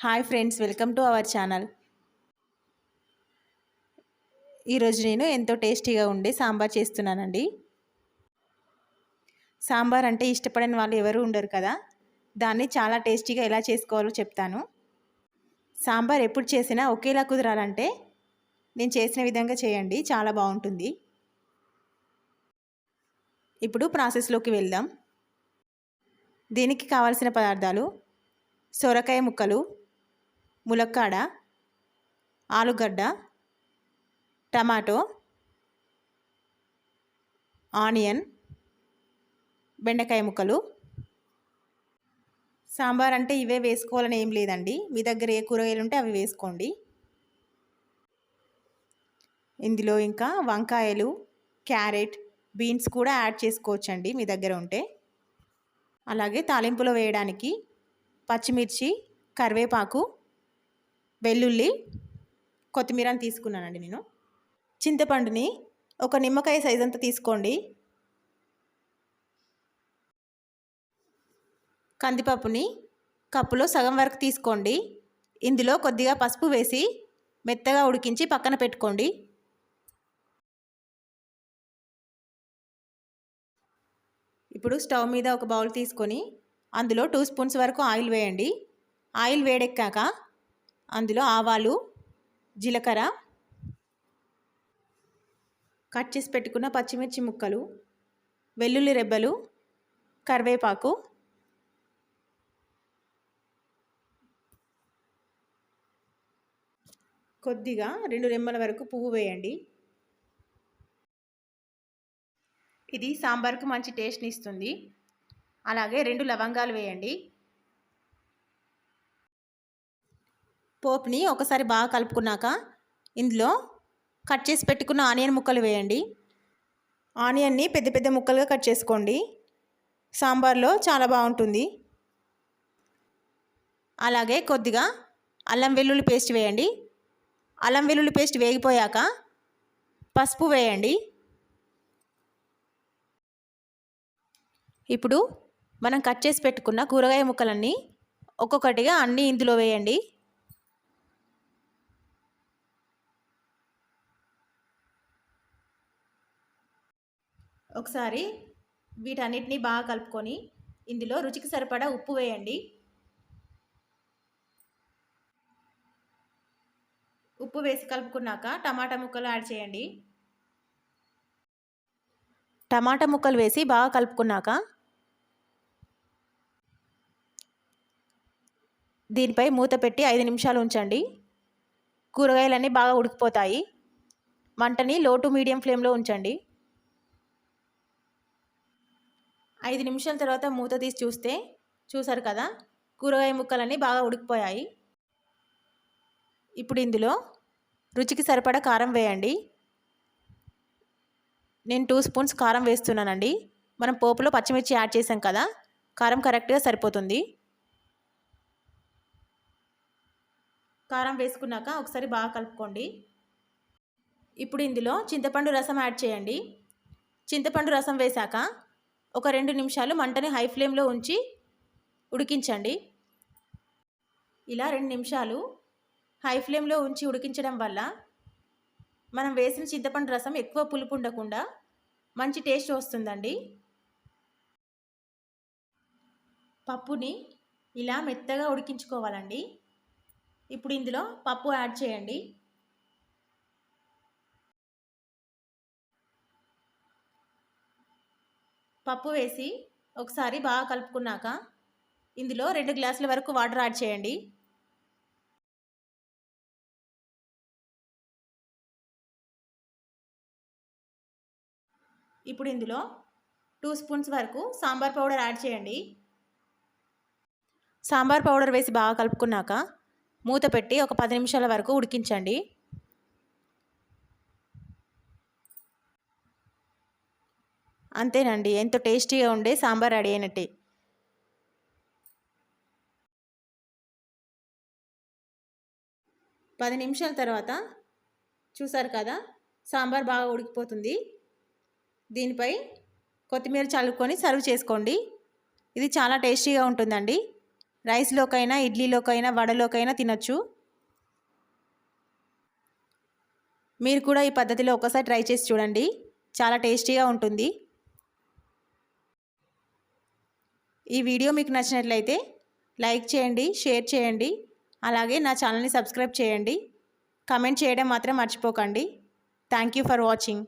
Hi friends, welcome to our channel. ఈరోజు నేను ఎంతో టేస్టీగా ఉండే సాంబార్ చేస్తున్నానండి. సాంబార్ అంటే ఇష్టపడని వాళ్ళు ఎవరు ఉండరు కదా. దాన్ని చాలా టేస్టీగా ఎలా చేసుకోవాలో చెప్తాను. సాంబార్ ఎప్పుడు చేసినా ఒకేలా కుదరాలంటే నేను చేసిన విధంగా చేయండి, చాలా బాగుంటుంది. ఇప్పుడు ప్రాసెస్లోకి వెళ్దాం. దీనికి కావాల్సిన పదార్థాలు: సొరకాయ ముక్కలు, ములక్కాడ, ఆలుగడ్డ, టమాటో, ఆనియన్, బెండకాయ ముక్కలు. సాంబార్ అంటే ఇవే వేసుకోవాలని ఏం లేదండి, మీ దగ్గర ఏ కూరగాయలు ఉంటే అవి వేసుకోండి. ఇందులో ఇంకా వంకాయలు, క్యారెట్, బీన్స్ కూడా యాడ్ చేసుకోవచ్చండి మీ దగ్గర ఉంటే. అలాగే తాలింపులో వేయడానికి పచ్చిమిర్చి, కరివేపాకు, వెల్లుల్లి, కొత్తిమీరని తీసుకున్నానండి నేను. చింతపండుని ఒక నిమ్మకాయ సైజ్ అంతా తీసుకోండి. కందిపప్పుని కప్పులో సగం వరకు తీసుకోండి. ఇందులో కొద్దిగా పసుపు వేసి మెత్తగా ఉడికించి పక్కన పెట్టుకోండి. ఇప్పుడు స్టవ్ మీద ఒక బౌల్ తీసుకొని అందులో 2 స్పూన్స్ వరకు ఆయిల్ వేయండి. ఆయిల్ వేడెక్కాక అందులో ఆవాలు, జీలకర్ర, కట్ చేసి పెట్టుకున్న పచ్చిమిర్చి ముక్కలు, వెల్లుల్లి రెబ్బలు, కరివేపాకు, కొద్దిగా 2 రెమ్మల వరకు పువ్వు వేయండి. ఇది సాంబార్కు మంచి టేస్ట్ని ఇస్తుంది. అలాగే 2 లవంగాలు వేయండి. పోపుని ఒకసారి బాగా కలుపుకున్నాక ఇందులో కట్ చేసి పెట్టుకున్న ఆనియన్ ముక్కలు వేయండి. ఆనియన్ని పెద్ద పెద్ద ముక్కలుగా కట్ చేసుకోండి, సాంబార్లో చాలా బాగుంటుంది. అలాగే కొద్దిగా అల్లం వెల్లుల్లి పేస్ట్ వేయండి. అల్లం వెల్లుల్లి పేస్ట్ వేగిపోయాక పసుపు వేయండి. ఇప్పుడు మనం కట్ చేసి పెట్టుకున్న కూరగాయ ముక్కలన్నీ ఒక్కొక్కటిగా అన్నీ ఇందులో వేయండి. ఒకసారి వీటన్నిటిని బాగా కలుపుకొని ఇందులో రుచికి సరిపడా ఉప్పు వేయండి. ఉప్పు వేసి కలుపుకున్నాక టమాటా ముక్కలు యాడ్ చేయండి. టమాటా ముక్కలు వేసి బాగా కలుపుకున్నాక దీనిపై మూత పెట్టి 5 నిమిషాలు ఉంచండి. కూరగాయలన్నీ బాగా ఉడికిపోతాయి. మంటని లో టు మీడియం ఫ్లేమ్లో ఉంచండి. 5 నిమిషాల తర్వాత మూత తీసి చూసారు కదా, కూరగాయ ముక్కలన్నీ బాగా ఉడికిపోయాయి. ఇప్పుడు ఇందులో రుచికి సరిపడా కారం వేయండి. నేను 2 స్పూన్స్ కారం వేస్తున్నానండి. మనం పోపులో పచ్చిమిర్చి యాడ్ చేసాం కదా, కారం కరెక్ట్గా సరిపోతుంది. కారం వేసుకున్నాక ఒకసారి బాగా కలుపుకోండి. ఇప్పుడు ఇందులో చింతపండు రసం యాడ్ చేయండి. చింతపండు రసం వేశాక ఒక 2 నిమిషాలు మంటని హై ఫ్లేమ్లో ఉంచి ఉడికించండి. ఇలా 2 నిమిషాలు హై ఫ్లేమ్లో ఉంచి ఉడికించడం వల్ల మనం వేసిన చింతపండు రసం ఎక్కువ పులుపు ఉండకుండా మంచి టేస్ట్ వస్తుందండి. పప్పుని ఇలా మెత్తగా ఉడికించుకోవాలండి. ఇప్పుడు ఇందులో పప్పు యాడ్ చేయండి. పప్పు వేసి ఒకసారి బాగా కలుపుకున్నాక ఇందులో 2 గ్లాసుల వరకు వాటర్ యాడ్ చేయండి. ఇప్పుడు ఇందులో 2 స్పూన్స్ వరకు సాంబార్ పౌడర్ యాడ్ చేయండి. సాంబార్ పౌడర్ వేసి బాగా కలుపుకున్నాక మూత పెట్టి ఒక 10 నిమిషాల వరకు ఉడికించండి. అంతేనండి, ఎంతో టేస్టీగా ఉండే సాంబార్ రెడీ అయినట్టే. పది నిమిషాల తర్వాత చూసారు కదా, సాంబార్ బాగా ఉడికిపోతుంది. దీనిపై కొత్తిమీర చల్లుకొని సర్వ్ చేసుకోండి. ఇది చాలా టేస్టీగా ఉంటుందండి. రైస్లోకైనా, ఇడ్లీలోకైనా, వడలోకైనా తినొచ్చు. మీరు కూడా ఈ పద్ధతిలో ఒకసారి ట్రై చేసి చూడండి, చాలా టేస్టీగా ఉంటుంది. ఈ వీడియో మీకు నచ్చినట్లయితే లైక్ చేయండి, షేర్ చేయండి, అలాగే నా ఛానల్ని సబ్స్క్రైబ్ చేయండి. కమెంట్ చేయడం మాత్రం మర్చిపోకండి. Thank you for watching.